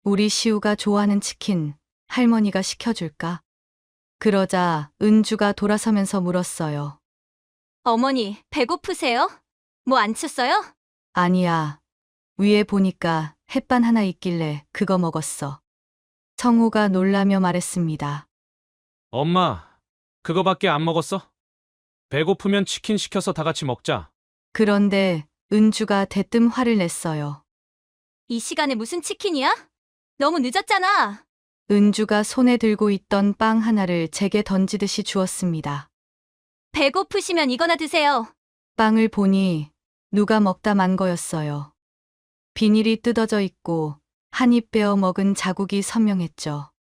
우리 시우가 좋아하는 치킨 할머니가 시켜줄까? 그러자 은주가 돌아서면서 물었어요. 어머니, 배고프세요? 뭐 안 쳤어요? 아니야. 위에 보니까 햇반 하나 있길래 그거 먹었어. 성우가 놀라며 말했습니다. 엄마, 그거밖에 안 먹었어? 배고프면 치킨 시켜서 다 같이 먹자. 그런데 은주가 대뜸 화를 냈어요. 이 시간에 무슨 치킨이야? 너무 늦었잖아. 은주가 손에 들고 있던 빵 하나를 제게 던지듯이 주었습니다. 배고프시면 이거나 드세요. 빵을 보니 누가 먹다 만 거였어요. 비닐이 뜯어져 있고 한 입 베어 먹은 자국이 선명했죠.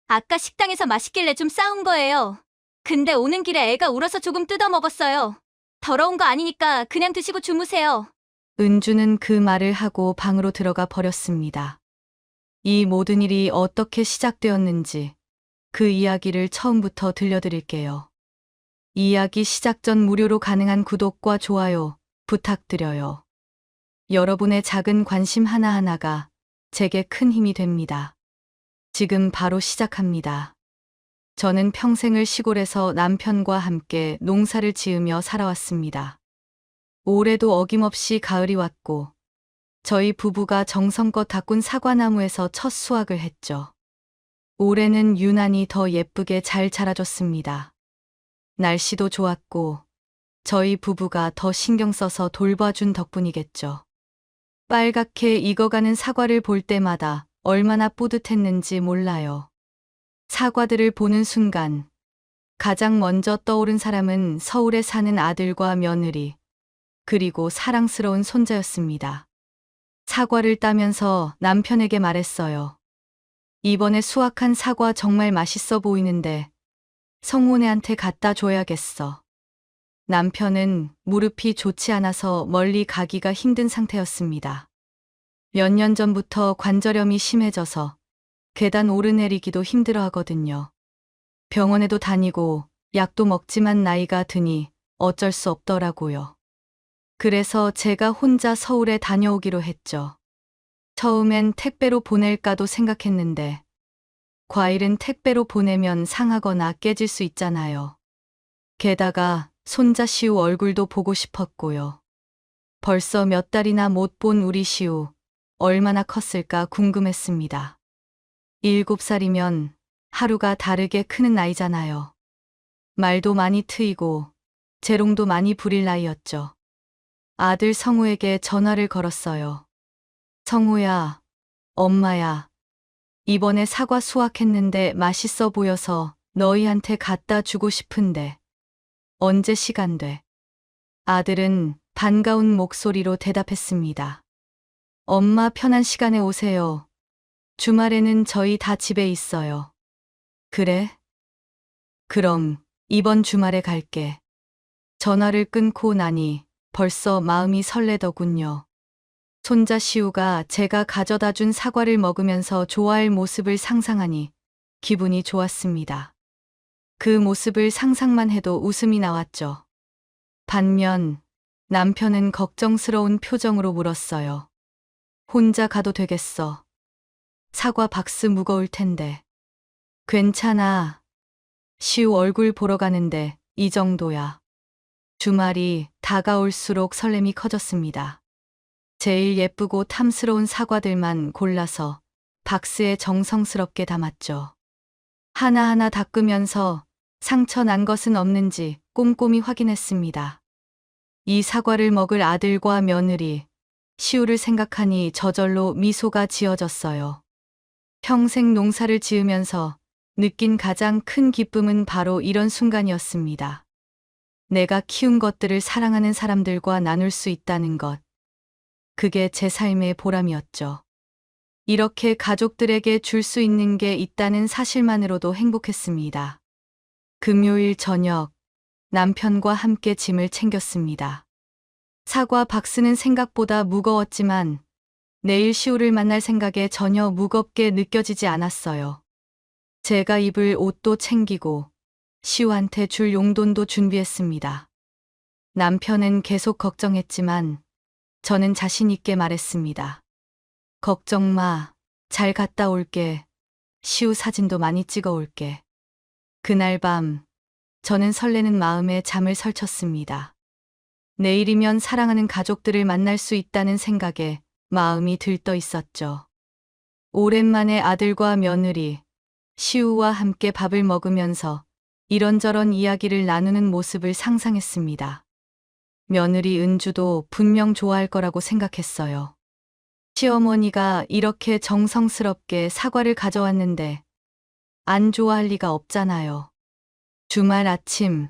아까 식당에서 맛있길래 좀 싸운 거예요. 근데 오는 길에 애가 울어서 조금 뜯어 먹었어요. 더러운 거 아니니까 그냥 드시고 주무세요. 은주는 그 말을 하고 방으로 들어가 버렸습니다. 이 모든 일이 어떻게 시작되었는지 그 이야기를 처음부터 들려드릴게요. 이야기 시작 전 무료로 가능한 구독과 좋아요 부탁드려요. 여러분의 작은 관심 하나하나가 제게 큰 힘이 됩니다. 지금 바로 시작합니다. 저는 평생을 시골에서 남편과 함께 농사를 지으며 살아왔습니다. 올해도 어김없이 가을이 왔고 저희 부부가 정성껏 가꾼 사과나무에서 첫 수확을 했죠. 올해는 유난히 더 예쁘게 잘 자라줬습니다. 날씨도 좋았고 저희 부부가 더 신경 써서 돌봐준 덕분이겠죠. 빨갛게 익어가는 사과를 볼 때마다 얼마나 뿌듯했는지 몰라요. 사과들을 보는 순간 가장 먼저 떠오른 사람은 서울에 사는 아들과 며느리, 그리고 사랑스러운 손자였습니다. 사과를 따면서 남편에게 말했어요. 이번에 수확한 사과 정말 맛있어 보이는데 성훈애한테 갖다 줘야겠어. 남편은 무릎이 좋지 않아서 멀리 가기가 힘든 상태였습니다. 몇 년 전부터 관절염이 심해져서 계단 오르내리기도 힘들어 하거든요. 병원에도 다니고 약도 먹지만 나이가 드니 어쩔 수 없더라고요. 그래서 제가 혼자 서울에 다녀오기로 했죠. 처음엔 택배로 보낼까도 생각했는데 과일은 택배로 보내면 상하거나 깨질 수 있잖아요. 게다가 손자 시우 얼굴도 보고 싶었고요. 벌써 몇 달이나 못 본 우리 시우 얼마나 컸을까 궁금했습니다. 7살이면 하루가 다르게 크는 나이잖아요. 말도 많이 트이고 재롱도 많이 부릴 나이였죠. 아들 성우에게 전화를 걸었어요. 성우야, 엄마야. 이번에 사과 수확했는데 맛있어 보여서 너희한테 갖다 주고 싶은데 언제 시간 돼? 아들은 반가운 목소리로 대답했습니다. 엄마 편한 시간에 오세요. 주말에는 저희 다 집에 있어요. 그래? 그럼 이번 주말에 갈게. 전화를 끊고 나니 벌써 마음이 설레더군요. 손자 시우가 제가 가져다 준 사과를 먹으면서 좋아할 모습을 상상하니 기분이 좋았습니다. 그 모습을 상상만 해도 웃음이 나왔죠. 반면 남편은 걱정스러운 표정으로 물었어요. 혼자 가도 되겠어. 사과 박스 무거울 텐데. 괜찮아. 시우 얼굴 보러 가는데 이 정도야. 주말이 다가올수록 설렘이 커졌습니다. 제일 예쁘고 탐스러운 사과들만 골라서 박스에 정성스럽게 담았죠. 하나하나 닦으면서 상처 난 것은 없는지 꼼꼼히 확인했습니다. 이 사과를 먹을 아들과 며느리, 시우를 생각하니 저절로 미소가 지어졌어요. 평생 농사를 지으면서 느낀 가장 큰 기쁨은 바로 이런 순간이었습니다. 내가 키운 것들을 사랑하는 사람들과 나눌 수 있다는 것. 그게 제 삶의 보람이었죠. 이렇게 가족들에게 줄 수 있는 게 있다는 사실만으로도 행복했습니다. 금요일 저녁, 남편과 함께 짐을 챙겼습니다. 사과 박스는 생각보다 무거웠지만 내일 시우를 만날 생각에 전혀 무겁게 느껴지지 않았어요. 제가 입을 옷도 챙기고 시우한테 줄 용돈도 준비했습니다. 남편은 계속 걱정했지만 저는 자신 있게 말했습니다. 걱정 마. 잘 갔다 올게. 시우 사진도 많이 찍어 올게. 그날 밤, 저는 설레는 마음에 잠을 설쳤습니다. 내일이면 사랑하는 가족들을 만날 수 있다는 생각에 마음이 들떠 있었죠. 오랜만에 아들과 며느리, 시우와 함께 밥을 먹으면서 이런저런 이야기를 나누는 모습을 상상했습니다. 며느리 은주도 분명 좋아할 거라고 생각했어요. 시어머니가 이렇게 정성스럽게 사과를 가져왔는데 안 좋아할 리가 없잖아요. 주말 아침,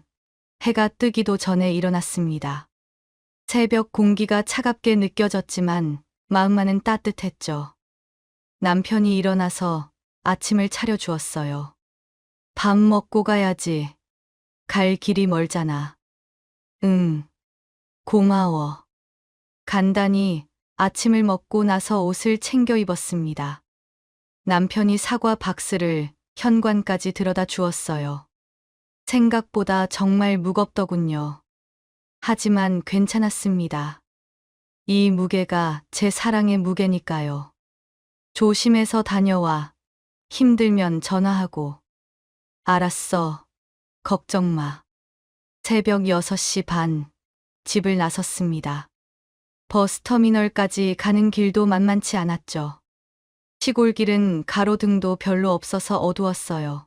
해가 뜨기도 전에 일어났습니다. 새벽 공기가 차갑게 느껴졌지만 마음만은 따뜻했죠. 남편이 일어나서 아침을 차려주었어요. 밥 먹고 가야지. 갈 길이 멀잖아. 응, 고마워. 간단히 아침을 먹고 나서 옷을 챙겨 입었습니다. 남편이 사과 박스를 현관까지 들여다 주었어요. 생각보다 정말 무겁더군요. 하지만 괜찮았습니다. 이 무게가 제 사랑의 무게니까요. 조심해서 다녀와. 힘들면 전화하고. 알았어. 걱정 마. 새벽 6시 반, 집을 나섰습니다. 버스터미널까지 가는 길도 만만치 않았죠. 시골길은 가로등도 별로 없어서 어두웠어요.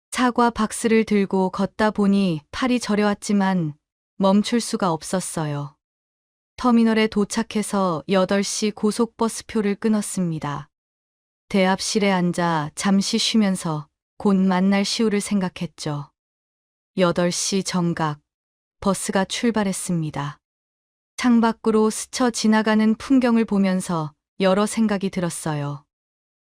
사과 박스를 들고 걷다 보니 팔이 저려왔지만 멈출 수가 없었어요. 터미널에 도착해서 8시 고속버스표를 끊었습니다. 대합실에 앉아 잠시 쉬면서 곧 만날 시우를 생각했죠. 8시 정각, 버스가 출발했습니다. 창밖으로 스쳐 지나가는 풍경을 보면서 여러 생각이 들었어요.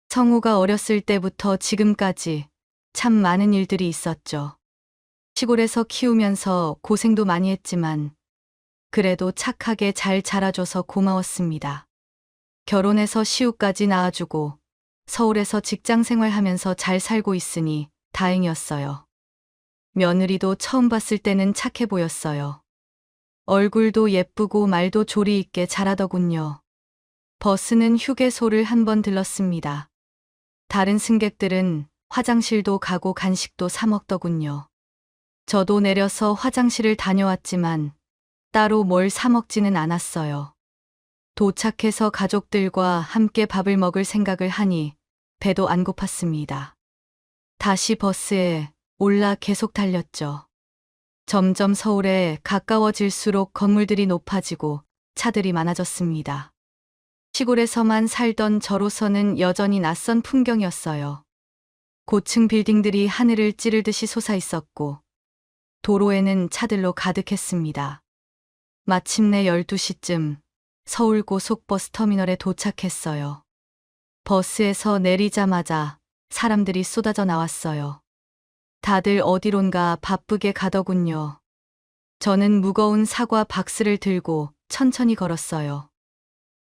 성우가 어렸을 때부터 지금까지 참 많은 일들이 있었죠. 시골에서 키우면서 고생도 많이 했지만 그래도 착하게 잘 자라줘서 고마웠습니다. 결혼해서 시우까지 낳아주고 서울에서 직장 생활하면서 잘 살고 있으니 다행이었어요. 며느리도 처음 봤을 때는 착해 보였어요. 얼굴도 예쁘고 말도 조리 있게 잘하더군요. 버스는 휴게소를 한번 들렀습니다. 다른 승객들은 화장실도 가고 간식도 사 먹더군요. 저도 내려서 화장실을 다녀왔지만 따로 뭘 사 먹지는 않았어요. 도착해서 가족들과 함께 밥을 먹을 생각을 하니 배도 안 고팠습니다. 다시 버스에 올라 계속 달렸죠. 점점 서울에 가까워질수록 건물들이 높아지고 차들이 많아졌습니다. 시골에서만 살던 저로서는 여전히 낯선 풍경이었어요. 고층 빌딩들이 하늘을 찌르듯이 솟아 있었고 도로에는 차들로 가득했습니다. 마침내 12시쯤 서울 고속버스 터미널에 도착했어요. 버스에서 내리자마자 사람들이 쏟아져 나왔어요. 다들 어디론가 바쁘게 가더군요. 저는 무거운 사과 박스를 들고 천천히 걸었어요.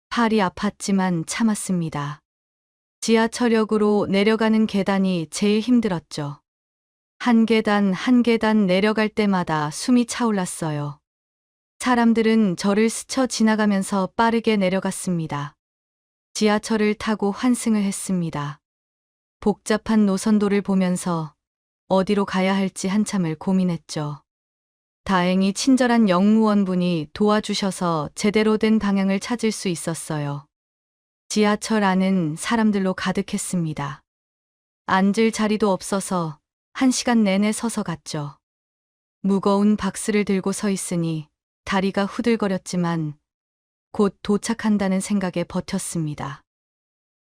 팔이 아팠지만 참았습니다. 지하철역으로 내려가는 계단이 제일 힘들었죠. 한 계단 한 계단 내려갈 때마다 숨이 차올랐어요. 사람들은 저를 스쳐 지나가면서 빠르게 내려갔습니다. 지하철을 타고 환승을 했습니다. 복잡한 노선도를 보면서 어디로 가야 할지 한참을 고민했죠. 다행히 친절한 역무원분이 도와주셔서 제대로 된 방향을 찾을 수 있었어요. 지하철 안은 사람들로 가득했습니다. 앉을 자리도 없어서 1시간 내내 서서 갔죠. 무거운 박스를 들고 서 있으니 다리가 후들거렸지만 곧 도착한다는 생각에 버텼습니다.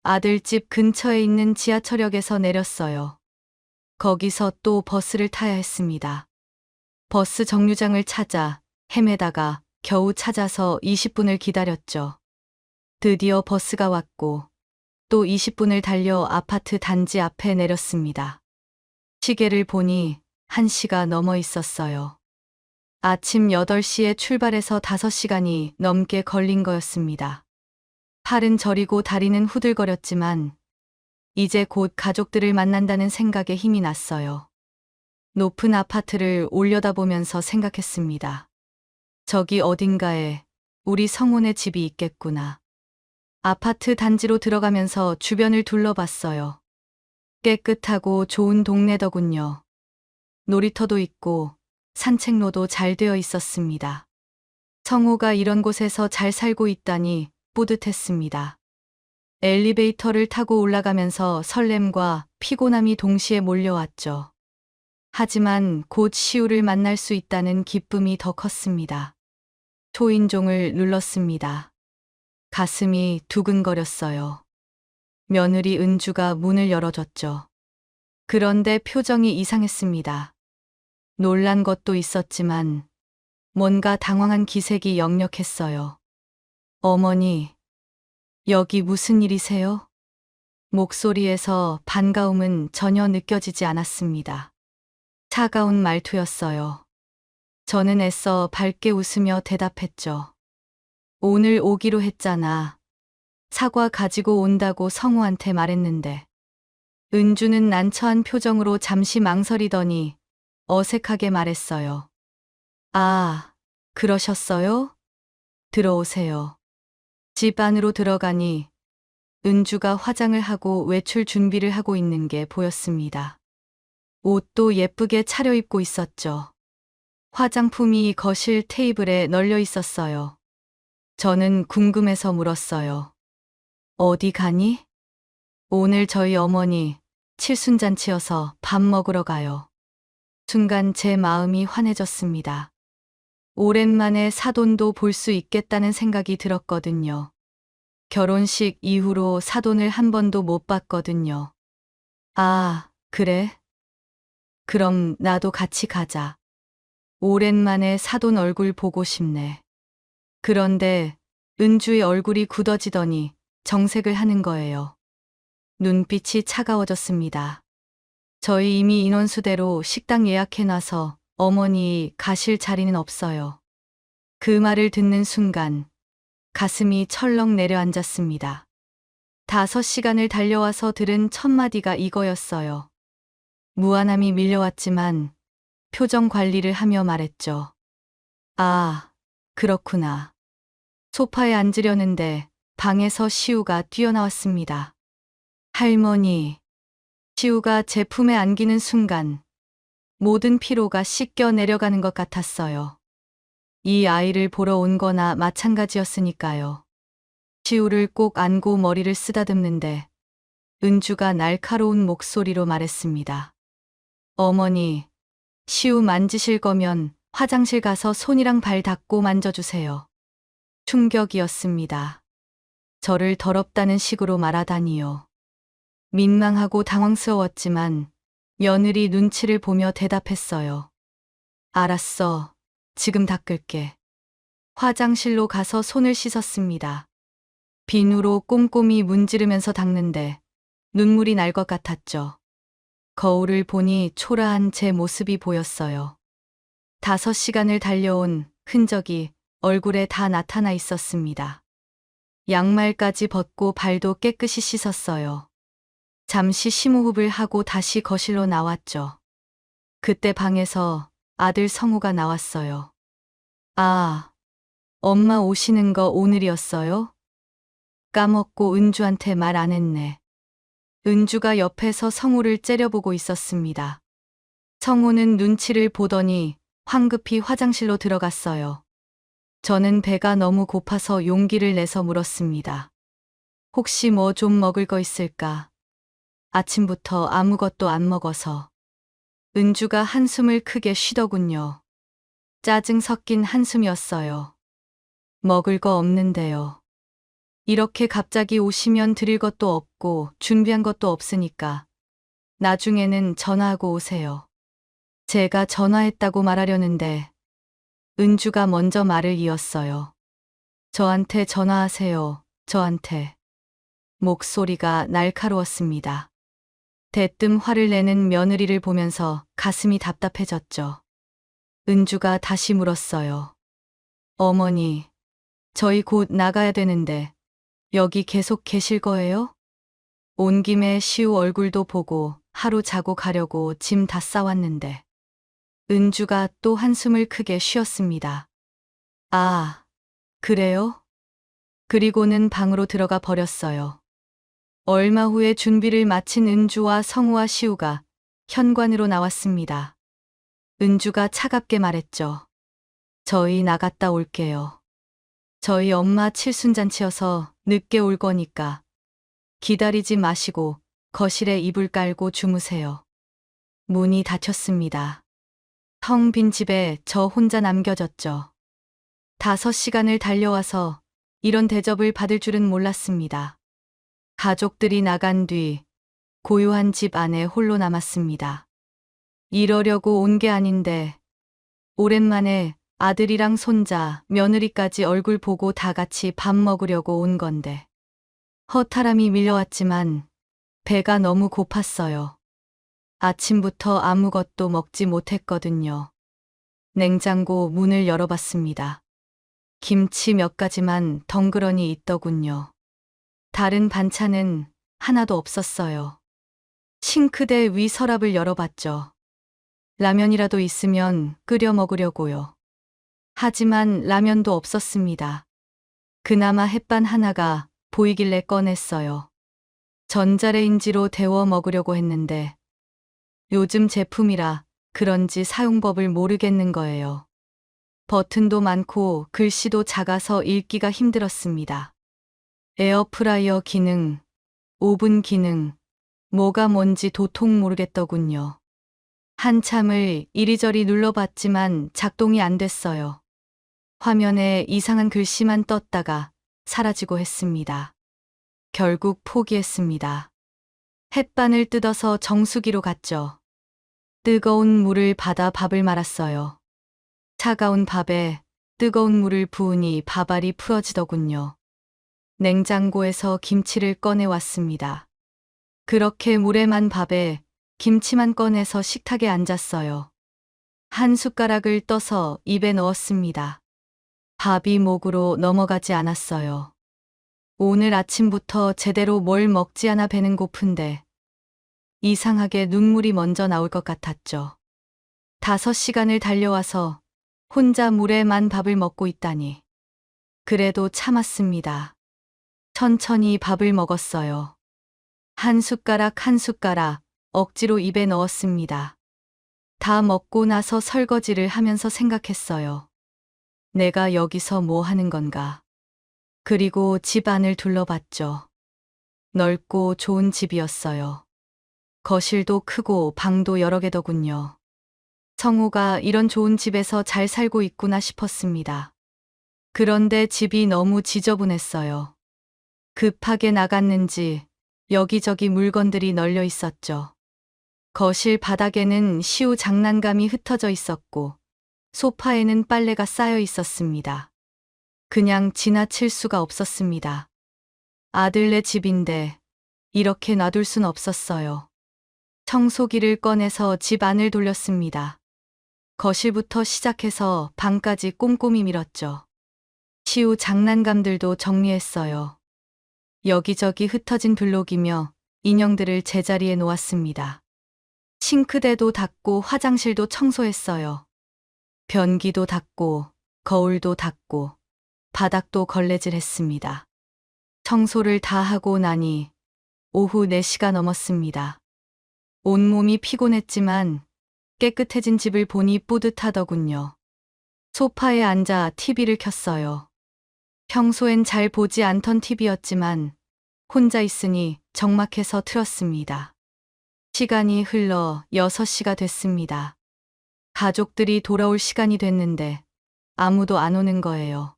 아들 집 근처에 있는 지하철역에서 내렸어요. 거기서 또 버스를 타야 했습니다. 버스 정류장을 찾아 헤매다가 겨우 찾아서 20분을 기다렸죠. 드디어 버스가 왔고 또 20분을 달려 아파트 단지 앞에 내렸습니다. 시계를 보니 1시가 넘어 있었어요. 아침 8시에 출발해서 5시간이 넘게 걸린 거였습니다. 팔은 저리고 다리는 후들거렸지만 이제 곧 가족들을 만난다는 생각에 힘이 났어요. 높은 아파트를 올려다보면서 생각했습니다. 저기 어딘가에 우리 성훈의 집이 있겠구나. 아파트 단지로 들어가면서 주변을 둘러봤어요. 깨끗하고 좋은 동네더군요. 놀이터도 있고 산책로도 잘 되어 있었습니다. 성호가 이런 곳에서 잘 살고 있다니 뿌듯했습니다. 엘리베이터를 타고 올라가면서 설렘과 피곤함이 동시에 몰려왔죠. 하지만 곧 시우를 만날 수 있다는 기쁨이 더 컸습니다. 초인종을 눌렀습니다. 가슴이 두근거렸어요. 며느리 은주가 문을 열어줬죠. 그런데 표정이 이상했습니다. 놀란 것도 있었지만 뭔가 당황한 기색이 역력했어요. 어머니, 여기 무슨 일이세요? 목소리에서 반가움은 전혀 느껴지지 않았습니다. 차가운 말투였어요. 저는 애써 밝게 웃으며 대답했죠. 오늘 오기로 했잖아. 사과 가지고 온다고 성우한테 말했는데. 은주는 난처한 표정으로 잠시 망설이더니 어색하게 말했어요. 아, 그러셨어요? 들어오세요. 집 안으로 들어가니 은주가 화장을 하고 외출 준비를 하고 있는 게 보였습니다. 옷도 예쁘게 차려입고 있었죠. 화장품이 거실 테이블에 널려 있었어요. 저는 궁금해서 물었어요. 어디 가니? 오늘 저희 어머니 칠순잔치여서 밥 먹으러 가요. 순간 제 마음이 환해졌습니다. 오랜만에 사돈도 볼 수 있겠다는 생각이 들었거든요. 결혼식 이후로 사돈을 한 번도 못 봤거든요. 아, 그래? 그럼 나도 같이 가자. 오랜만에 사돈 얼굴 보고 싶네. 그런데 은주의 얼굴이 굳어지더니 정색을 하는 거예요. 눈빛이 차가워졌습니다. 저희 이미 인원수대로 식당 예약해놔서 어머니 가실 자리는 없어요. 그 말을 듣는 순간 가슴이 철렁 내려앉았습니다. 5시간을 달려와서 들은 첫 마디가 이거였어요. 무안함이 밀려왔지만 표정 관리를 하며 말했죠. 아, 그렇구나. 소파에 앉으려는데 방에서 시우가 뛰어나왔습니다. 할머니. 시우가 제 품에 안기는 순간 모든 피로가 씻겨 내려가는 것 같았어요. 이 아이를 보러 온 거나 마찬가지였으니까요. 시우를 꼭 안고 머리를 쓰다듬는데 은주가 날카로운 목소리로 말했습니다. 어머니, 시우 만지실 거면 화장실 가서 손이랑 발 닦고 만져주세요. 충격이었습니다. 저를 더럽다는 식으로 말하다니요. 민망하고 당황스러웠지만 며느리 눈치를 보며 대답했어요. 알았어. 지금 닦을게. 화장실로 가서 손을 씻었습니다. 비누로 꼼꼼히 문지르면서 닦는데 눈물이 날 것 같았죠. 거울을 보니 초라한 제 모습이 보였어요. 5시간을 달려온 흔적이 얼굴에 다 나타나 있었습니다. 양말까지 벗고 발도 깨끗이 씻었어요. 잠시 심호흡을 하고 다시 거실로 나왔죠. 그때 방에서 아들 성우가 나왔어요. 아, 엄마 오시는 거 오늘이었어요? 까먹고 은주한테 말 안 했네. 은주가 옆에서 성우를 째려보고 있었습니다. 성우는 눈치를 보더니 황급히 화장실로 들어갔어요. 저는 배가 너무 고파서 용기를 내서 물었습니다. 혹시 뭐 좀 먹을 거 있을까? 아침부터 아무것도 안 먹어서. 은주가 한숨을 크게 쉬더군요. 짜증 섞인 한숨이었어요. 먹을 거 없는데요. 이렇게 갑자기 오시면 드릴 것도 없고 준비한 것도 없으니까 나중에는 전화하고 오세요. 제가 전화했다고 말하려는데 은주가 먼저 말을 이었어요. 저한테 전화하세요. 저한테. 목소리가 날카로웠습니다. 대뜸 화를 내는 며느리를 보면서 가슴이 답답해졌죠. 은주가 다시 물었어요. 어머니, 저희 곧 나가야 되는데 여기 계속 계실 거예요? 온 김에 시우 얼굴도 보고 하루 자고 가려고 짐 다 싸왔는데. 은주가 또 한숨을 크게 쉬었습니다. 아, 그래요? 그리고는 방으로 들어가 버렸어요. 얼마 후에 준비를 마친 은주와 성우와 시우가 현관으로 나왔습니다. 은주가 차갑게 말했죠. 저희 나갔다 올게요. 저희 엄마 칠순잔치여서 늦게 올 거니까 기다리지 마시고 거실에 이불 깔고 주무세요. 문이 닫혔습니다. 텅 빈 집에 저 혼자 남겨졌죠. 5시간을 달려와서 이런 대접을 받을 줄은 몰랐습니다. 가족들이 나간 뒤 고요한 집 안에 홀로 남았습니다. 이러려고 온 게 아닌데 오랜만에 아들이랑 손자, 며느리까지 얼굴 보고 다 같이 밥 먹으려고 온 건데 허탈함이 밀려왔지만 배가 너무 고팠어요. 아침부터 아무것도 먹지 못했거든요. 냉장고 문을 열어봤습니다. 김치 몇 가지만 덩그러니 있더군요. 다른 반찬은 하나도 없었어요. 싱크대 위 서랍을 열어봤죠. 라면이라도 있으면 끓여 먹으려고요. 하지만 라면도 없었습니다. 그나마 햇반 하나가 보이길래 꺼냈어요. 전자레인지로 데워 먹으려고 했는데 요즘 제품이라 그런지 사용법을 모르겠는 거예요. 버튼도 많고 글씨도 작아서 읽기가 힘들었습니다. 에어프라이어 기능, 오븐 기능, 뭐가 뭔지 도통 모르겠더군요. 한참을 이리저리 눌러봤지만 작동이 안 됐어요. 화면에 이상한 글씨만 떴다가 사라지고 했습니다. 결국 포기했습니다. 햇반을 뜯어서 정수기로 갔죠. 뜨거운 물을 받아 밥을 말았어요. 차가운 밥에 뜨거운 물을 부으니 밥알이 풀어지더군요. 냉장고에서 김치를 꺼내왔습니다. 그렇게 물에 만 밥에 김치만 꺼내서 식탁에 앉았어요. 한 숟가락을 떠서 입에 넣었습니다. 밥이 목으로 넘어가지 않았어요. 오늘 아침부터 제대로 뭘 먹지 않아 배는 고픈데 이상하게 눈물이 먼저 나올 것 같았죠. 5시간을 달려와서 혼자 물에 만 밥을 먹고 있다니. 그래도 참았습니다. 천천히 밥을 먹었어요. 한 숟가락 한 숟가락 억지로 입에 넣었습니다. 다 먹고 나서 설거지를 하면서 생각했어요. 내가 여기서 뭐 하는 건가? 그리고 집 안을 둘러봤죠. 넓고 좋은 집이었어요. 거실도 크고 방도 여러 개더군요. 성우가 이런 좋은 집에서 잘 살고 있구나 싶었습니다. 그런데 집이 너무 지저분했어요. 급하게 나갔는지 여기저기 물건들이 널려 있었죠. 거실 바닥에는 시우 장난감이 흩어져 있었고 소파에는 빨래가 쌓여 있었습니다. 그냥 지나칠 수가 없었습니다. 아들네 집인데 이렇게 놔둘 순 없었어요. 청소기를 꺼내서 집 안을 돌렸습니다. 거실부터 시작해서 방까지 꼼꼼히 밀었죠. 시우 장난감들도 정리했어요. 여기저기 흩어진 블록이며 인형들을 제자리에 놓았습니다. 싱크대도 닦고 화장실도 청소했어요. 변기도 닦고 거울도 닦고 바닥도 걸레질했습니다. 청소를 다 하고 나니 오후 4시가 넘었습니다. 온몸이 피곤했지만 깨끗해진 집을 보니 뿌듯하더군요. 소파에 앉아 TV를 켰어요. 평소엔 잘 보지 않던 TV였지만 혼자 있으니 적막해서 틀었습니다. 시간이 흘러 6시가 됐습니다. 가족들이 돌아올 시간이 됐는데 아무도 안 오는 거예요.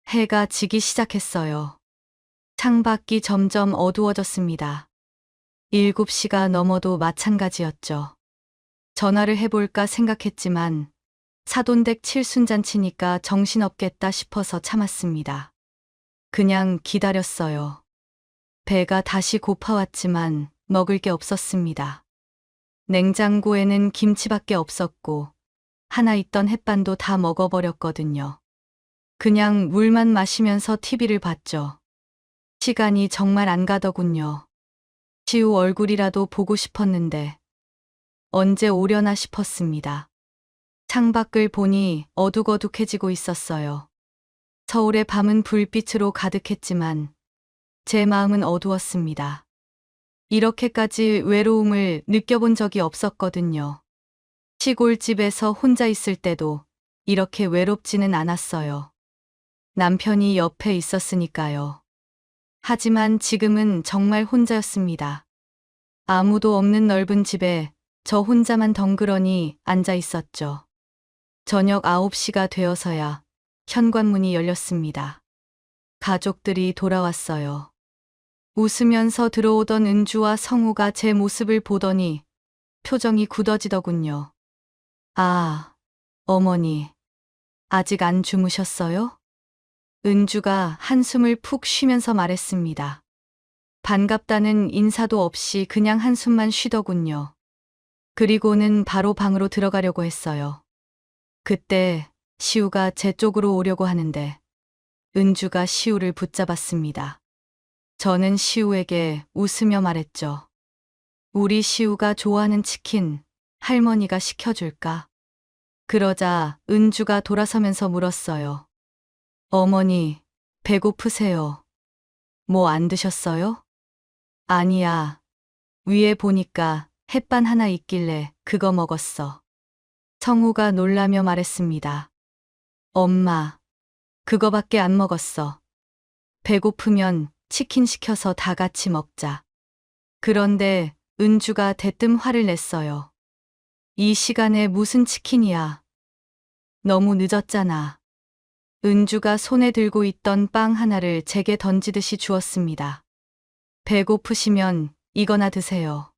해가 지기 시작했어요. 창밖이 점점 어두워졌습니다. 7시가 넘어도 마찬가지였죠. 전화를 해볼까 생각했지만 사돈댁 칠순잔치니까 정신없겠다 싶어서 참았습니다. 그냥 기다렸어요. 배가 다시 고파왔지만 먹을 게 없었습니다. 냉장고에는 김치밖에 없었고 하나 있던 햇반도 다 먹어버렸거든요. 그냥 물만 마시면서 TV를 봤죠. 시간이 정말 안 가더군요. 시우 얼굴이라도 보고 싶었는데 언제 오려나 싶었습니다. 창밖을 보니 어둑어둑해지고 있었어요. 서울의 밤은 불빛으로 가득했지만 제 마음은 어두웠습니다. 이렇게까지 외로움을 느껴본 적이 없었거든요. 시골집에서 혼자 있을 때도 이렇게 외롭지는 않았어요. 남편이 옆에 있었으니까요. 하지만 지금은 정말 혼자였습니다. 아무도 없는 넓은 집에 저 혼자만 덩그러니 앉아 있었죠. 저녁 9시가 되어서야 현관문이 열렸습니다. 가족들이 돌아왔어요. 웃으면서 들어오던 은주와 성우가 제 모습을 보더니 표정이 굳어지더군요. 아, 어머니, 아직 안 주무셨어요? 은주가 한숨을 푹 쉬면서 말했습니다. 반갑다는 인사도 없이 그냥 한숨만 쉬더군요. 그리고는 바로 방으로 들어가려고 했어요. 그때 시우가 제 쪽으로 오려고 하는데 은주가 시우를 붙잡았습니다. 저는 시우에게 웃으며 말했죠. 우리 시우가 좋아하는 치킨 할머니가 시켜줄까? 그러자 은주가 돌아서면서 물었어요. 어머니, 배고프세요? 뭐 안 드셨어요? 아니야. 위에 보니까 햇반 하나 있길래 그거 먹었어. 성우가 놀라며 말했습니다. 엄마, 그거밖에 안 먹었어. 배고프면 치킨 시켜서 다 같이 먹자. 그런데 은주가 대뜸 화를 냈어요. 이 시간에 무슨 치킨이야. 너무 늦었잖아. 은주가 손에 들고 있던 빵 하나를 제게 던지듯이 주었습니다. 배고프시면 이거나 드세요.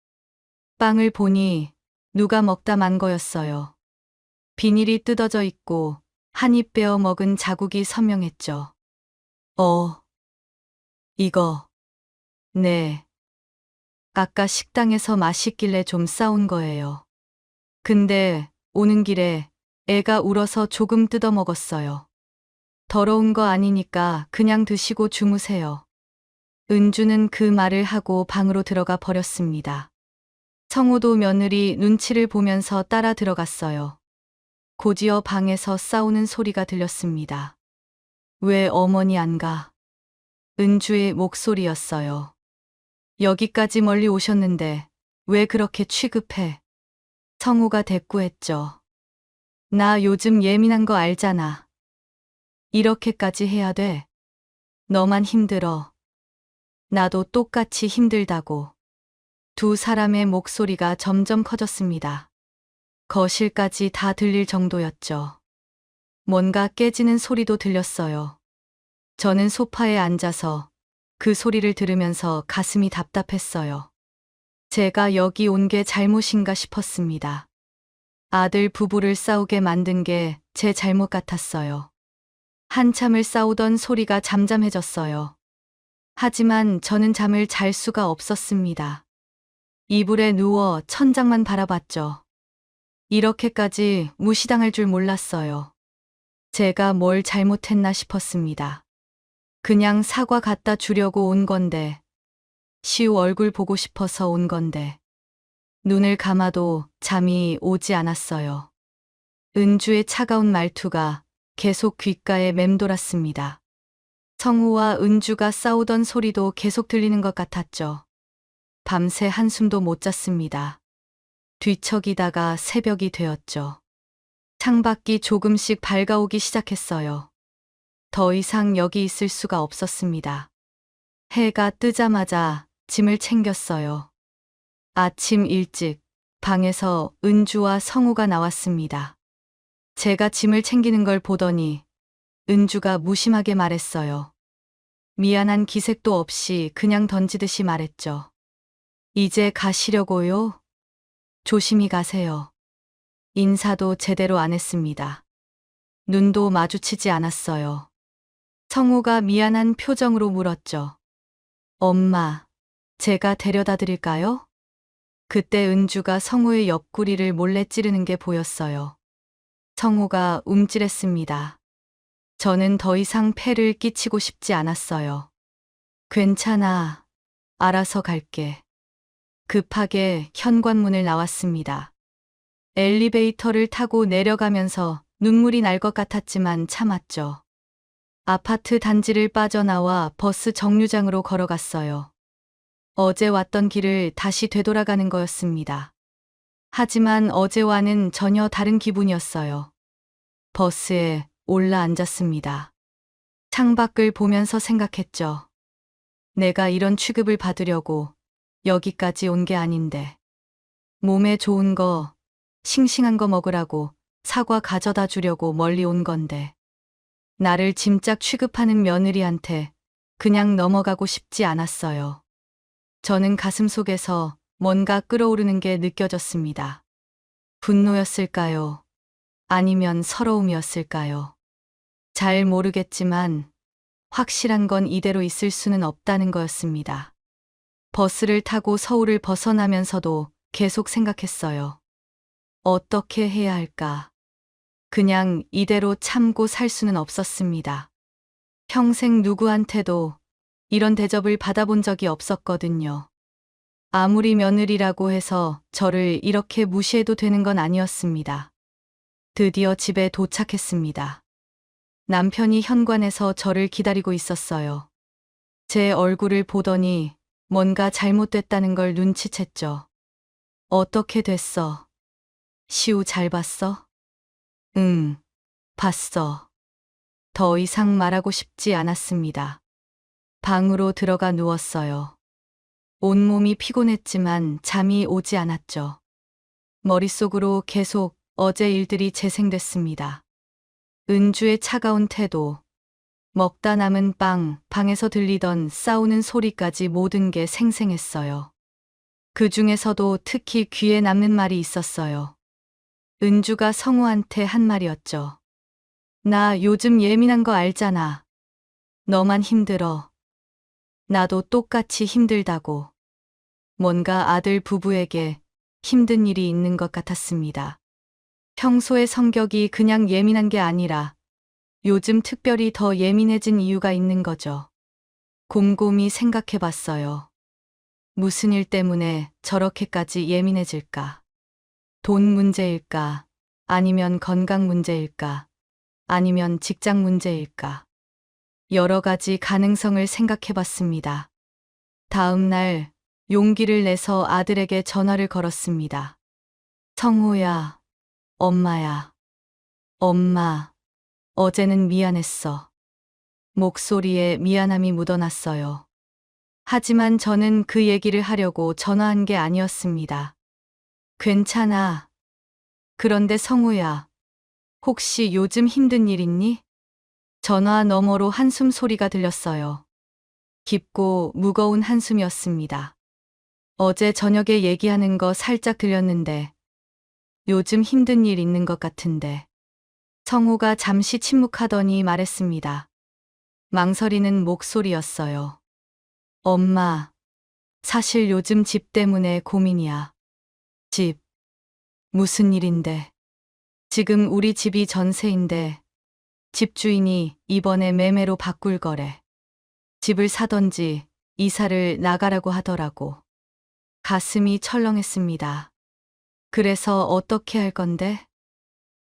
빵을 보니 누가 먹다 만 거였어요. 비닐이 뜯어져 있고 한 입 베어 먹은 자국이 선명했죠. 이거. 네. 아까 식당에서 맛있길래 좀 싸온 거예요. 근데 오는 길에 애가 울어서 조금 뜯어 먹었어요. 더러운 거 아니니까 그냥 드시고 주무세요. 은주는 그 말을 하고 방으로 들어가 버렸습니다. 성우도 며느리 눈치를 보면서 따라 들어갔어요. 곧이어 방에서 싸우는 소리가 들렸습니다. 왜 어머니 안 가? 은주의 목소리였어요. 여기까지 멀리 오셨는데 왜 그렇게 취급해? 성우가 대꾸했죠. 나 요즘 예민한 거 알잖아. 이렇게까지 해야 돼? 너만 힘들어. 나도 똑같이 힘들다고. 두 사람의 목소리가 점점 커졌습니다. 거실까지 다 들릴 정도였죠. 뭔가 깨지는 소리도 들렸어요. 저는 소파에 앉아서 그 소리를 들으면서 가슴이 답답했어요. 제가 여기 온 게 잘못인가 싶었습니다. 아들 부부를 싸우게 만든 게 제 잘못 같았어요. 한참을 싸우던 소리가 잠잠해졌어요. 하지만 저는 잠을 잘 수가 없었습니다. 이불에 누워 천장만 바라봤죠. 이렇게까지 무시당할 줄 몰랐어요. 제가 뭘 잘못했나 싶었습니다. 그냥 사과 갖다 주려고 온 건데, 시우 얼굴 보고 싶어서 온 건데, 눈을 감아도 잠이 오지 않았어요. 은주의 차가운 말투가 계속 귓가에 맴돌았습니다. 성우와 은주가 싸우던 소리도 계속 들리는 것 같았죠. 밤새 한숨도 못 잤습니다. 뒤척이다가 새벽이 되었죠. 창밖이 조금씩 밝아오기 시작했어요. 더 이상 여기 있을 수가 없었습니다. 해가 뜨자마자 짐을 챙겼어요. 아침 일찍 방에서 은주와 성우가 나왔습니다. 제가 짐을 챙기는 걸 보더니 은주가 무심하게 말했어요. 미안한 기색도 없이 그냥 던지듯이 말했죠. 이제 가시려고요? 조심히 가세요. 인사도 제대로 안 했습니다. 눈도 마주치지 않았어요. 성우가 미안한 표정으로 물었죠. 엄마, 제가 데려다 드릴까요? 그때 은주가 성우의 옆구리를 몰래 찌르는 게 보였어요. 성우가 움찔했습니다. 저는 더 이상 폐를 끼치고 싶지 않았어요. 괜찮아. 알아서 갈게. 급하게 현관문을 나왔습니다. 엘리베이터를 타고 내려가면서 눈물이 날 것 같았지만 참았죠. 아파트 단지를 빠져나와 버스 정류장으로 걸어갔어요. 어제 왔던 길을 다시 되돌아가는 거였습니다. 하지만 어제와는 전혀 다른 기분이었어요. 버스에 올라 앉았습니다. 창밖을 보면서 생각했죠. 내가 이런 취급을 받으려고 여기까지 온 게 아닌데. 몸에 좋은 거, 싱싱한 거 먹으라고 사과 가져다 주려고 멀리 온 건데. 나를 짐짝 취급하는 며느리한테 그냥 넘어가고 싶지 않았어요. 저는 가슴속에서 뭔가 끓어오르는 게 느껴졌습니다. 분노였을까요? 아니면 서러움이었을까요? 잘 모르겠지만 확실한 건 이대로 있을 수는 없다는 거였습니다. 버스를 타고 서울을 벗어나면서도 계속 생각했어요. 어떻게 해야 할까? 그냥 이대로 참고 살 수는 없었습니다. 평생 누구한테도 이런 대접을 받아본 적이 없었거든요. 아무리 며느리라고 해서 저를 이렇게 무시해도 되는 건 아니었습니다. 드디어 집에 도착했습니다. 남편이 현관에서 저를 기다리고 있었어요. 제 얼굴을 보더니 뭔가 잘못됐다는 걸 눈치챘죠. 어떻게 됐어? 시우 잘 봤어? 응, 봤어. 더 이상 말하고 싶지 않았습니다. 방으로 들어가 누웠어요. 온몸이 피곤했지만 잠이 오지 않았죠. 머릿속으로 계속 어제 일들이 재생됐습니다. 은주의 차가운 태도, 먹다 남은 빵, 방에서 들리던 싸우는 소리까지 모든 게 생생했어요. 그 중에서도 특히 귀에 남는 말이 있었어요. 은주가 성우한테 한 말이었죠. 나 요즘 예민한 거 알잖아. 너만 힘들어. 나도 똑같이 힘들다고. 뭔가 아들 부부에게 힘든 일이 있는 것 같았습니다. 평소의 성격이 그냥 예민한 게 아니라 요즘 특별히 더 예민해진 이유가 있는 거죠. 곰곰이 생각해 봤어요. 무슨 일 때문에 저렇게까지 예민해질까? 돈 문제일까? 아니면 건강 문제일까? 아니면 직장 문제일까? 여러 가지 가능성을 생각해 봤습니다. 다음 날 용기를 내서 아들에게 전화를 걸었습니다. 성호야, 엄마야. 엄마, 어제는 미안했어. 목소리에 미안함이 묻어났어요. 하지만 저는 그 얘기를 하려고 전화한 게 아니었습니다. 괜찮아. 그런데 성우야, 혹시 요즘 힘든 일 있니? 전화 너머로 한숨 소리가 들렸어요. 깊고 무거운 한숨이었습니다. 어제 저녁에 얘기하는 거 살짝 들렸는데 요즘 힘든 일 있는 것 같은데. 성우가 잠시 침묵하더니 말했습니다. 망설이는 목소리였어요. 엄마, 사실 요즘 집 때문에 고민이야. 집. 무슨 일인데? 지금 우리 집이 전세인데 집주인이 이번에 매매로 바꿀 거래. 집을 사던지 이사를 나가라고 하더라고. 가슴이 철렁했습니다. 그래서 어떻게 할 건데?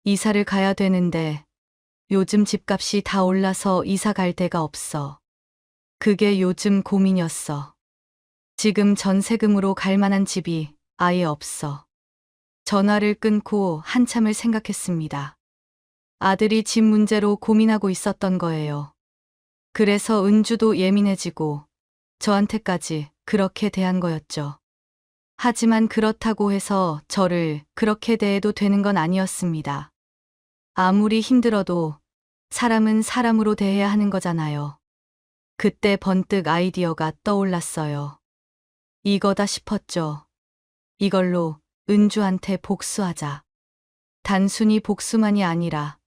이사를 가야 되는데 요즘 집값이 다 올라서 이사 갈 데가 없어. 그게 요즘 고민이었어. 지금 전세금으로 갈 만한 집이 아예 없어. 전화를 끊고 한참을 생각했습니다. 아들이 집 문제로 고민하고 있었던 거예요. 그래서 은주도 예민해지고 저한테까지 그렇게 대한 거였죠. 하지만 그렇다고 해서 저를 그렇게 대해도 되는 건 아니었습니다. 아무리 힘들어도 사람은 사람으로 대해야 하는 거잖아요. 그때 번뜩 아이디어가 떠올랐어요. 이거다 싶었죠. 이걸로 은주한테 복수하자. 단순히 복수만이 아니라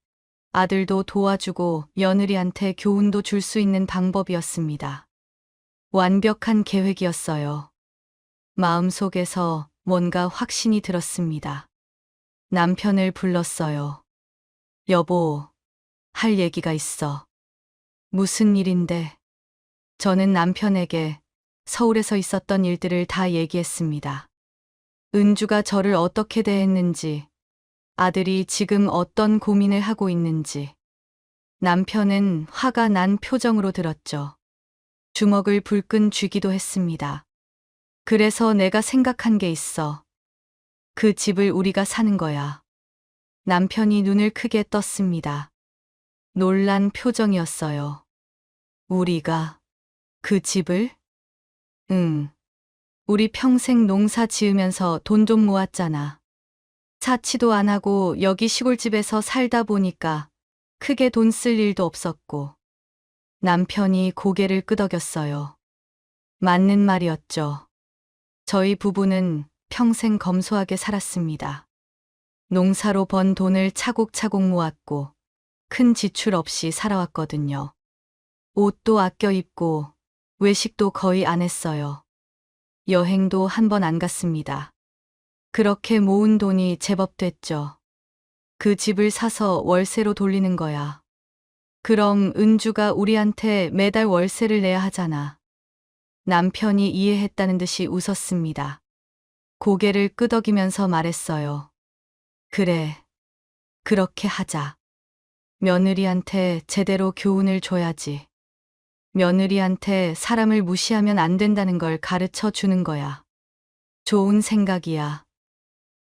아들도 도와주고 며느리한테 교훈도 줄 수 있는 방법이었습니다. 완벽한 계획이었어요. 마음속에서 뭔가 확신이 들었습니다. 남편을 불렀어요. 여보, 할 얘기가 있어. 무슨 일인데? 저는 남편에게 서울에서 있었던 일들을 다 얘기했습니다. 은주가 저를 어떻게 대했는지, 아들이 지금 어떤 고민을 하고 있는지. 남편은 화가 난 표정으로 들었죠. 주먹을 불끈 쥐기도 했습니다. 그래서 내가 생각한 게 있어. 그 집을 우리가 사는 거야. 남편이 눈을 크게 떴습니다. 놀란 표정이었어요. 우리가 그 집을? 응. 우리 평생 농사 지으면서 돈 좀 모았잖아. 자취도 안 하고 여기 시골집에서 살다 보니까 크게 돈 쓸 일도 없었고. 남편이 고개를 끄덕였어요. 맞는 말이었죠. 저희 부부는 평생 검소하게 살았습니다. 농사로 번 돈을 차곡차곡 모았고 큰 지출 없이 살아왔거든요. 옷도 아껴 입고 외식도 거의 안 했어요. 여행도 한 번 안 갔습니다. 그렇게 모은 돈이 제법 됐죠. 그 집을 사서 월세로 돌리는 거야. 그럼 은주가 우리한테 매달 월세를 내야 하잖아. 남편이 이해했다는 듯이 웃었습니다. 고개를 끄덕이면서 말했어요. 그래, 그렇게 하자. 며느리한테 제대로 교훈을 줘야지. 며느리한테 사람을 무시하면 안 된다는 걸 가르쳐 주는 거야. 좋은 생각이야.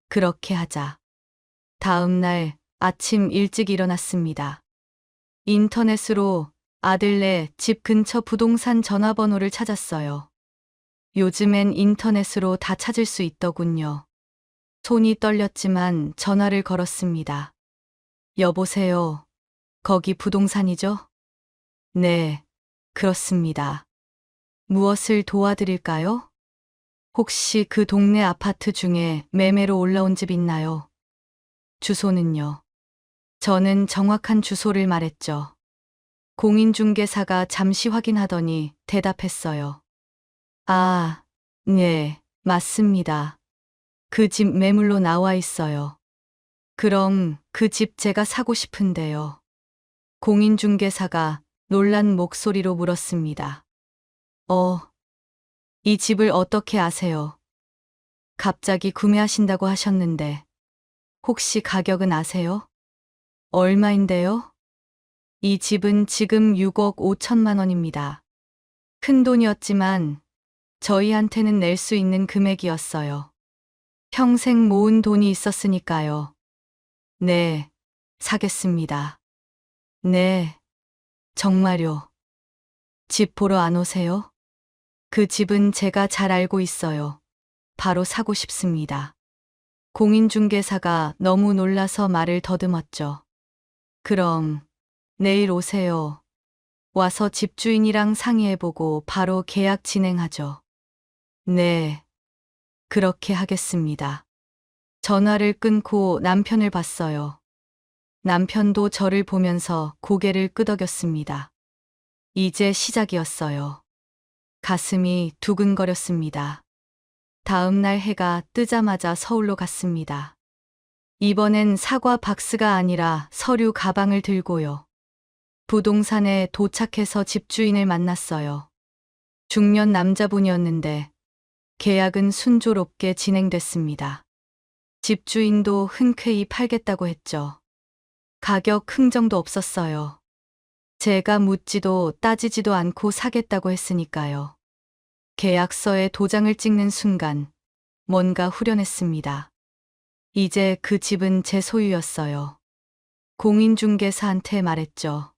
그렇게 하자. 다음 날 아침 일찍 일어났습니다. 인터넷으로 아들네 집 근처 부동산 전화번호를 찾았어요. 요즘엔 인터넷으로 다 찾을 수 있더군요. 손이 떨렸지만 전화를 걸었습니다. 여보세요. 거기 부동산이죠? 네, 그렇습니다. 무엇을 도와드릴까요? 혹시 그 동네 아파트 중에 매매로 올라온 집 있나요? 주소는요? 저는 정확한 주소를 말했죠. 공인중개사가 잠시 확인하더니 대답했어요. 아, 네, 맞습니다. 그 집 매물로 나와 있어요. 그럼 그 집 제가 사고 싶은데요. 공인중개사가 놀란 목소리로 물었습니다. 이 집을 어떻게 아세요? 갑자기 구매하신다고 하셨는데, 혹시 가격은 아세요? 얼마인데요? 이 집은 지금 6억 5천만 원입니다. 큰 돈이었지만 저희한테는 낼 수 있는 금액이었어요. 평생 모은 돈이 있었으니까요. 네, 사겠습니다. 네, 정말요. 집 보러 안 오세요? 그 집은 제가 잘 알고 있어요. 바로 사고 싶습니다. 공인중개사가 너무 놀라서 말을 더듬었죠. 그럼 내일 오세요. 와서 집주인이랑 상의해보고 바로 계약 진행하죠. 네, 그렇게 하겠습니다. 전화를 끊고 남편을 봤어요. 남편도 저를 보면서 고개를 끄덕였습니다. 이제 시작이었어요. 가슴이 두근거렸습니다. 다음 날 해가 뜨자마자 서울로 갔습니다. 이번엔 사과 박스가 아니라 서류 가방을 들고요. 부동산에 도착해서 집주인을 만났어요. 중년 남자분이었는데 계약은 순조롭게 진행됐습니다. 집주인도 흔쾌히 팔겠다고 했죠. 가격 흥정도 없었어요. 제가 묻지도 따지지도 않고 사겠다고 했으니까요. 계약서에 도장을 찍는 순간 뭔가 후련했습니다. 이제 그 집은 제 소유였어요. 공인중개사한테 말했죠.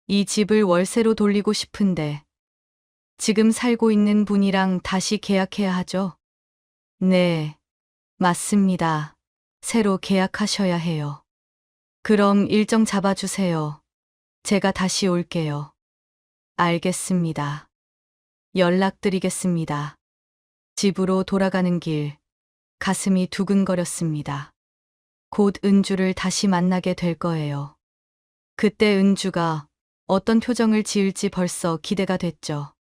이 집을 월세로 돌리고 싶은데 지금 살고 있는 분이랑 다시 계약해야 하죠? 네, 맞습니다. 새로 계약하셔야 해요. 그럼 일정 잡아주세요. 제가 다시 올게요. 알겠습니다. 연락드리겠습니다. 집으로 돌아가는 길, 가슴이 두근거렸습니다. 곧 은주를 다시 만나게 될 거예요. 그때 은주가 어떤 표정을 지을지 벌써 기대가 됐죠.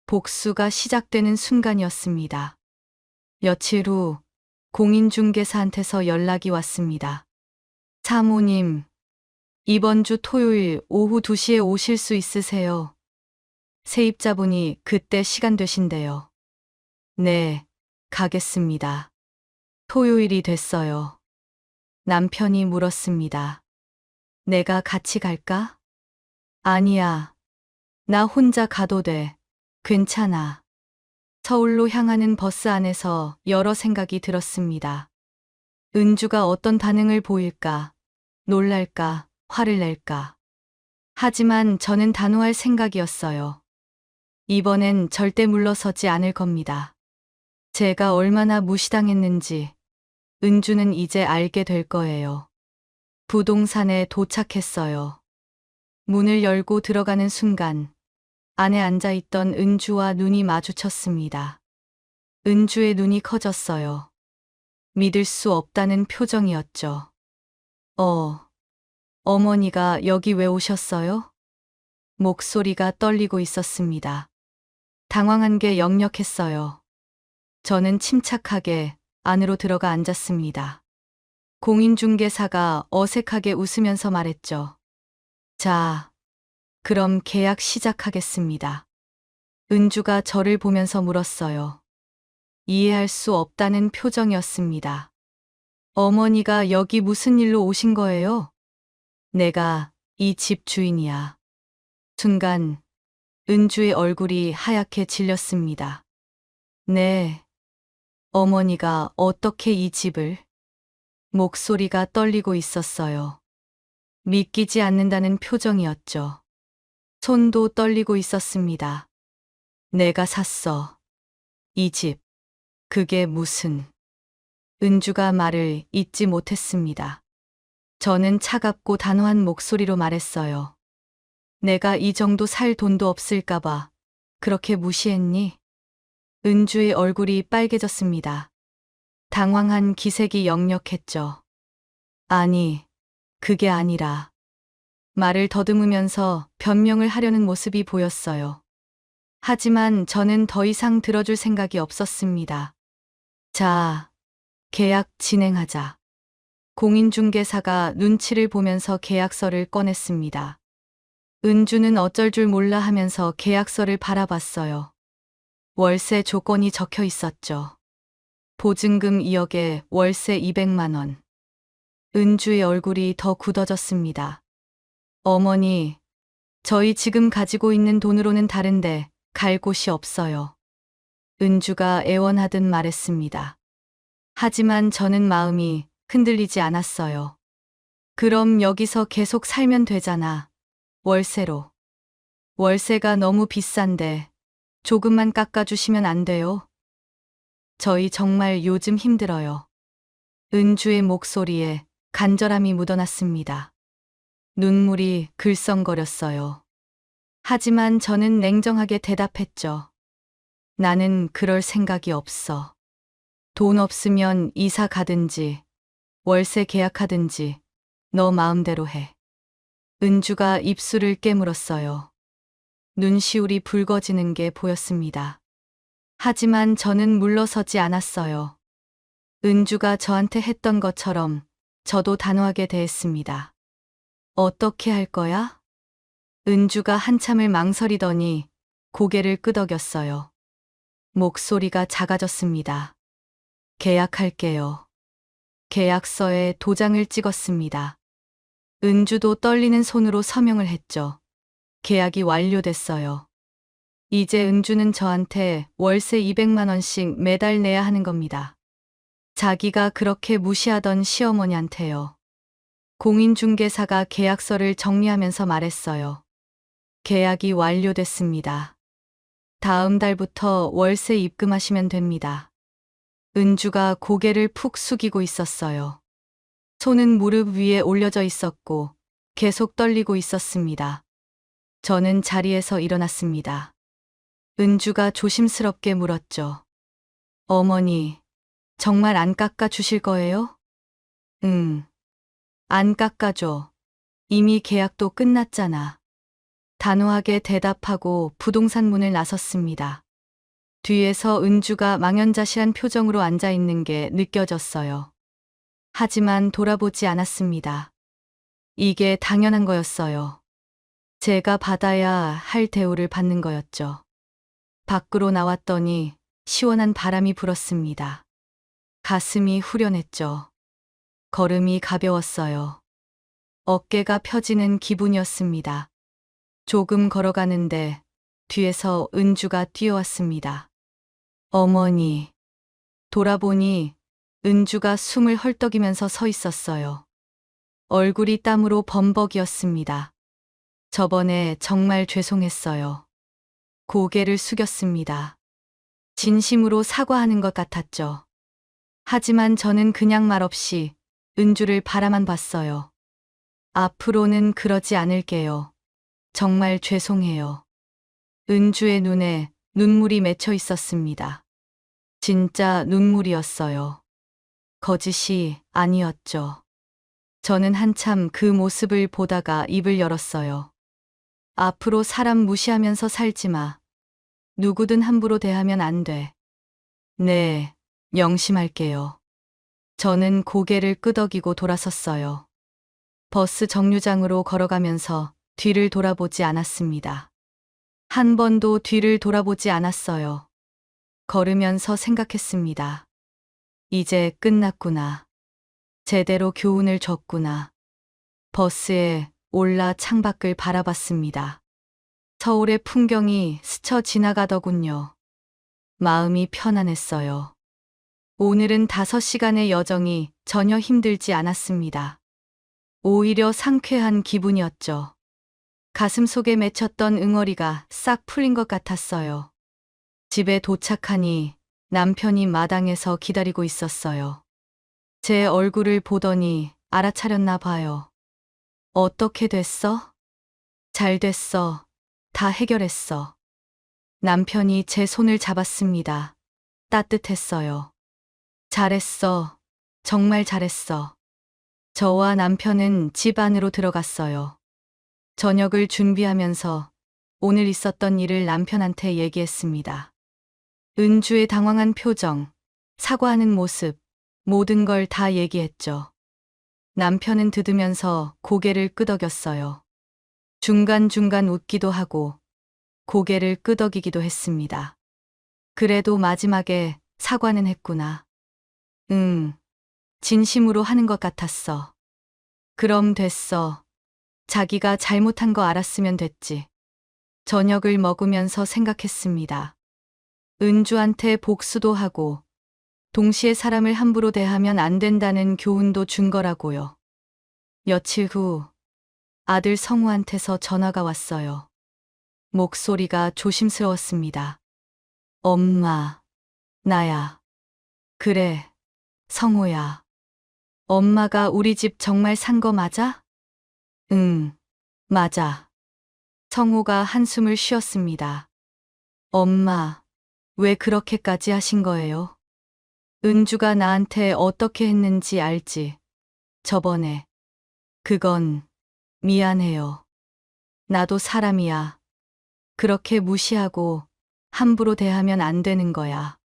복수가 시작되는 순간이었습니다. 며칠 후 공인중개사한테서 연락이 왔습니다. 사모님, 이번 주 토요일 오후 2시에 오실 수 있으세요? 세입자분이 그때 시간 되신대요. 네, 가겠습니다. 토요일이 됐어요. 남편이 물었습니다. 내가 같이 갈까? 아니야. 나 혼자 가도 돼. 괜찮아. 서울로 향하는 버스 안에서 여러 생각이 들었습니다. 은주가 어떤 반응을 보일까? 놀랄까? 화를 낼까? 하지만 저는 단호할 생각이었어요. 이번엔 절대 물러서지 않을 겁니다. 제가 얼마나 무시당했는지 은주는 이제 알게 될 거예요. 부동산에 도착했어요. 문을 열고 들어가는 순간 안에 앉아 있던 은주와 눈이 마주쳤습니다. 은주의 눈이 커졌어요. 믿을 수 없다는 표정이었죠. 어머니가 여기 왜 오셨어요? 목소리가 떨리고 있었습니다. 당황한 게 역력했어요. 저는 침착하게 안으로 들어가 앉았습니다. 공인중개사가 어색하게 웃으면서 말했죠. 자, 그럼 계약 시작하겠습니다. 은주가 저를 보면서 물었어요. 이해할 수 없다는 표정이었습니다. 어머니가 여기 무슨 일로 오신 거예요? 내가 이 집 주인이야. 순간 은주의 얼굴이 하얗게 질렸습니다. 네. 어머니가 어떻게 이 집을? 목소리가 떨리고 있었어요. 믿기지 않는다는 표정이었죠. 손도 떨리고 있었습니다. 내가 샀어. 이 집. 그게 무슨. 은주가 말을 잇지 못했습니다. 저는 차갑고 단호한 목소리로 말했어요. 내가 이 정도 살 돈도 없을까봐 그렇게 무시했니? 은주의 얼굴이 빨개졌습니다. 당황한 기색이 역력했죠. 아니, 그게 아니라. 말을 더듬으면서 변명을 하려는 모습이 보였어요. 하지만 저는 더 이상 들어줄 생각이 없었습니다. 자, 계약 진행하자. 공인중개사가 눈치를 보면서 계약서를 꺼냈습니다. 은주는 어쩔 줄 몰라 하면서 계약서를 바라봤어요. 월세 조건이 적혀 있었죠. 보증금 2억에 월세 200만 원. 은주의 얼굴이 더 굳어졌습니다. 어머니, 저희 지금 가지고 있는 돈으로는 다른데 갈 곳이 없어요. 은주가 애원하듯 말했습니다. 하지만 저는 마음이 흔들리지 않았어요. 그럼 여기서 계속 살면 되잖아. 월세로. 월세가 너무 비싼데 조금만 깎아주시면 안 돼요? 저희 정말 요즘 힘들어요. 은주의 목소리에 간절함이 묻어났습니다. 눈물이 글썽거렸어요. 하지만 저는 냉정하게 대답했죠. 나는 그럴 생각이 없어. 돈 없으면 이사 가든지 월세 계약하든지 너 마음대로 해. 은주가 입술을 깨물었어요. 눈시울이 붉어지는 게 보였습니다. 하지만 저는 물러서지 않았어요. 은주가 저한테 했던 것처럼 저도 단호하게 대했습니다. 어떻게 할 거야? 은주가 한참을 망설이더니 고개를 끄덕였어요. 목소리가 작아졌습니다. 계약할게요. 계약서에 도장을 찍었습니다. 은주도 떨리는 손으로 서명을 했죠. 계약이 완료됐어요. 이제 은주는 저한테 월세 200만 원씩 매달 내야 하는 겁니다. 자기가 그렇게 무시하던 시어머니한테요. 공인중개사가 계약서를 정리하면서 말했어요. 계약이 완료됐습니다. 다음 달부터 월세 입금하시면 됩니다. 은주가 고개를 푹 숙이고 있었어요. 손은 무릎 위에 올려져 있었고 계속 떨리고 있었습니다. 저는 자리에서 일어났습니다. 은주가 조심스럽게 물었죠. 어머니, 정말 안 깎아 주실 거예요? 응. 안 깎아줘. 이미 계약도 끝났잖아. 단호하게 대답하고 부동산 문을 나섰습니다. 뒤에서 은주가 망연자실한 표정으로 앉아 있는 게 느껴졌어요. 하지만 돌아보지 않았습니다. 이게 당연한 거였어요. 제가 받아야 할 대우를 받는 거였죠. 밖으로 나왔더니 시원한 바람이 불었습니다. 가슴이 후련했죠. 걸음이 가벼웠어요. 어깨가 펴지는 기분이었습니다. 조금 걸어가는데 뒤에서 은주가 뛰어왔습니다. 어머니. 돌아보니 은주가 숨을 헐떡이면서 서 있었어요. 얼굴이 땀으로 범벅이었습니다. 저번에 정말 죄송했어요. 고개를 숙였습니다. 진심으로 사과하는 것 같았죠. 하지만 저는 그냥 말없이 은주를 바라만 봤어요. 앞으로는 그러지 않을게요. 정말 죄송해요. 은주의 눈에 눈물이 맺혀 있었습니다. 진짜 눈물이었어요. 거짓이 아니었죠. 저는 한참 그 모습을 보다가 입을 열었어요. 앞으로 사람 무시하면서 살지 마. 누구든 함부로 대하면 안 돼. 네, 명심할게요. 저는 고개를 끄덕이고 돌아섰어요. 버스 정류장으로 걸어가면서 뒤를 돌아보지 않았습니다. 한 번도 뒤를 돌아보지 않았어요. 걸으면서 생각했습니다. 이제 끝났구나. 제대로 교훈을 줬구나. 버스에 올라 창밖을 바라봤습니다. 서울의 풍경이 스쳐 지나가더군요. 마음이 편안했어요. 오늘은 5시간의 여정이 전혀 힘들지 않았습니다. 오히려 상쾌한 기분이었죠. 가슴 속에 맺혔던 응어리가 싹 풀린 것 같았어요. 집에 도착하니 남편이 마당에서 기다리고 있었어요. 제 얼굴을 보더니 알아차렸나 봐요. 어떻게 됐어? 잘 됐어. 다 해결했어. 남편이 제 손을 잡았습니다. 따뜻했어요. 잘했어. 정말 잘했어. 저와 남편은 집 안으로 들어갔어요. 저녁을 준비하면서 오늘 있었던 일을 남편한테 얘기했습니다. 은주의 당황한 표정, 사과하는 모습, 모든 걸 다 얘기했죠. 남편은 들으면서 고개를 끄덕였어요. 중간중간 웃기도 하고 고개를 끄덕이기도 했습니다. 그래도 마지막에 사과는 했구나. 응, 진심으로 하는 것 같았어. 그럼 됐어. 자기가 잘못한 거 알았으면 됐지. 저녁을 먹으면서 생각했습니다. 은주한테 복수도 하고 동시에 사람을 함부로 대하면 안 된다는 교훈도 준 거라고요. 며칠 후 아들 성우한테서 전화가 왔어요. 목소리가 조심스러웠습니다. 엄마, 나야. 그래, 성우야. 엄마가 우리 집 정말 산 거 맞아? 응, 맞아. 성우가 한숨을 쉬었습니다. 엄마, 왜 그렇게까지 하신 거예요? 은주가 나한테 어떻게 했는지 알지? 저번에. 그건 미안해요. 나도 사람이야. 그렇게 무시하고 함부로 대하면 안 되는 거야.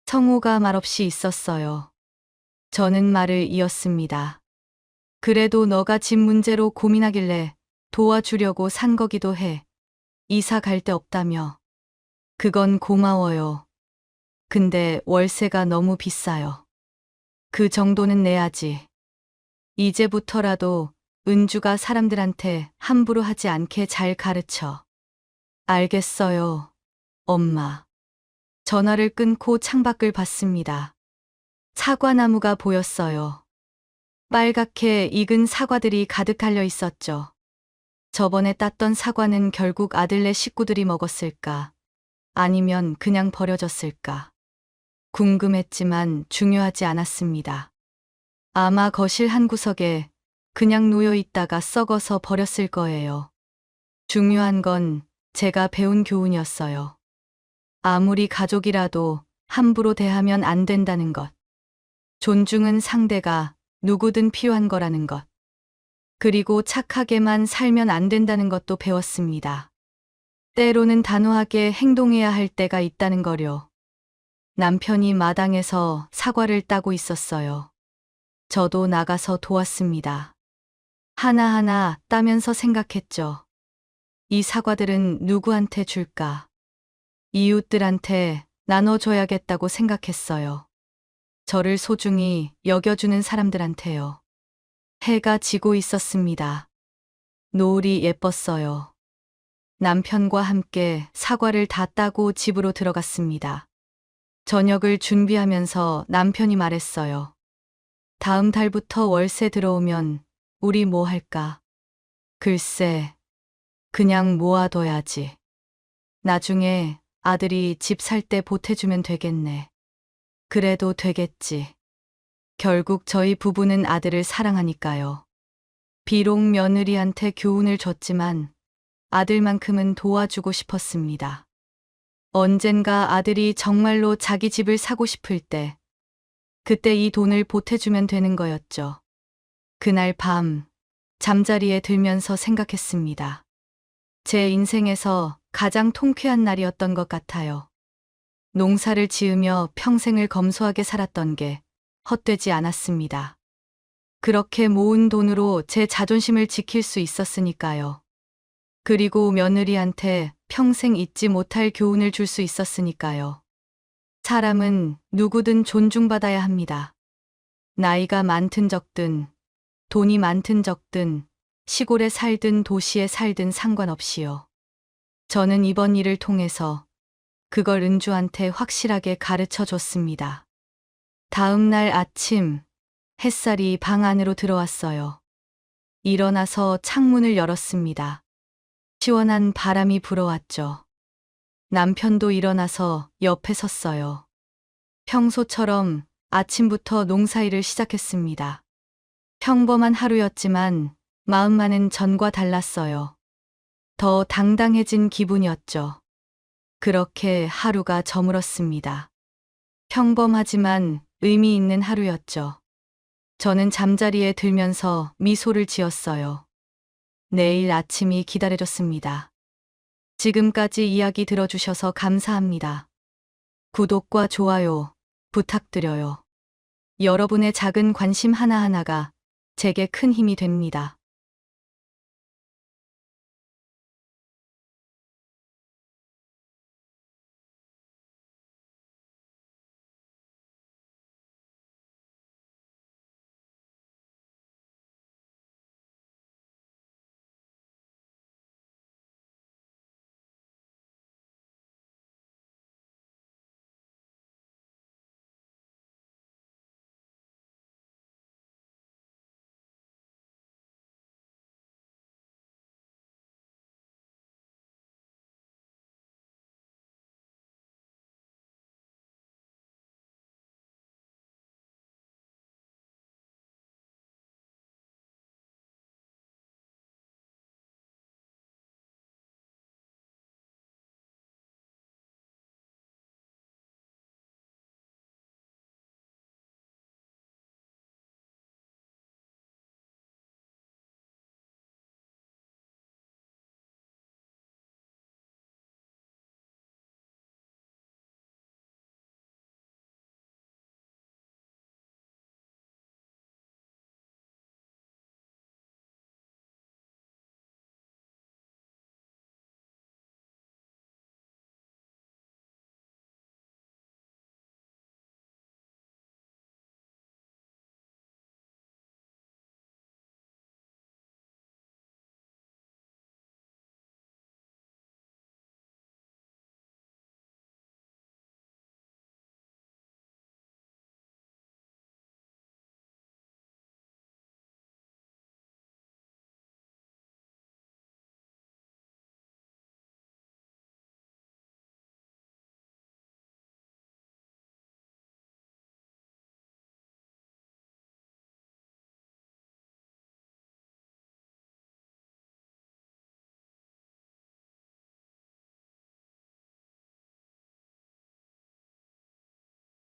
성우가 말없이 있었어요. 저는 말을 이었습니다. 그래도 너가 집 문제로 고민하길래 도와주려고 산 거기도 해. 이사 갈 데 없다며. 그건 고마워요. 근데 월세가 너무 비싸요. 그 정도는 내야지. 이제부터라도 은주가 사람들한테 함부로 하지 않게 잘 가르쳐. 알겠어요, 엄마. 전화를 끊고 창밖을 봤습니다. 사과나무가 보였어요. 빨갛게 익은 사과들이 가득 달려 있었죠. 저번에 땄던 사과는 결국 아들네 식구들이 먹었을까? 아니면 그냥 버려졌을까? 궁금했지만 중요하지 않았습니다. 아마 거실 한 구석에 그냥 놓여 있다가 썩어서 버렸을 거예요. 중요한 건 제가 배운 교훈이었어요. 아무리 가족이라도 함부로 대하면 안 된다는 것. 존중은 상대가 누구든 필요한 거라는 것. 그리고 착하게만 살면 안 된다는 것도 배웠습니다. 때로는 단호하게 행동해야 할 때가 있다는 거요. 남편이 마당에서 사과를 따고 있었어요. 저도 나가서 도왔습니다. 하나하나 따면서 생각했죠. 이 사과들은 누구한테 줄까? 이웃들한테 나눠줘야겠다고 생각했어요. 저를 소중히 여겨주는 사람들한테요. 해가 지고 있었습니다. 노을이 예뻤어요. 남편과 함께 사과를 다 따고 집으로 들어갔습니다. 저녁을 준비하면서 남편이 말했어요. 다음 달부터 월세 들어오면 우리 뭐 할까? 글쎄, 그냥 모아둬야지. 나중에 아들이 집 살 때 보태주면 되겠네. 그래도 되겠지. 결국 저희 부부는 아들을 사랑하니까요. 비록 며느리한테 교훈을 줬지만 아들만큼은 도와주고 싶었습니다. 언젠가 아들이 정말로 자기 집을 사고 싶을 때, 그때 이 돈을 보태주면 되는 거였죠. 그날 밤, 잠자리에 들면서 생각했습니다. 제 인생에서 가장 통쾌한 날이었던 것 같아요. 농사를 지으며 평생을 검소하게 살았던 게 헛되지 않았습니다. 그렇게 모은 돈으로 제 자존심을 지킬 수 있었으니까요. 그리고 며느리한테 평생 잊지 못할 교훈을 줄 수 있었으니까요. 사람은 누구든 존중받아야 합니다. 나이가 많든 적든, 돈이 많든 적든, 시골에 살든 도시에 살든 상관없이요. 저는 이번 일을 통해서 그걸 은주한테 확실하게 가르쳐 줬습니다. 다음 날 아침, 햇살이 방 안으로 들어왔어요. 일어나서 창문을 열었습니다. 시원한 바람이 불어왔죠. 남편도 일어나서 옆에 섰어요. 평소처럼 아침부터 농사일을 시작했습니다. 평범한 하루였지만 마음만은 전과 달랐어요. 더 당당해진 기분이었죠. 그렇게 하루가 저물었습니다. 평범하지만 의미 있는 하루였죠. 저는 잠자리에 들면서 미소를 지었어요. 내일 아침이 기다려졌습니다. 지금까지 이야기 들어주셔서 감사합니다. 구독과 좋아요 부탁드려요. 여러분의 작은 관심 하나하나가 제게 큰 힘이 됩니다.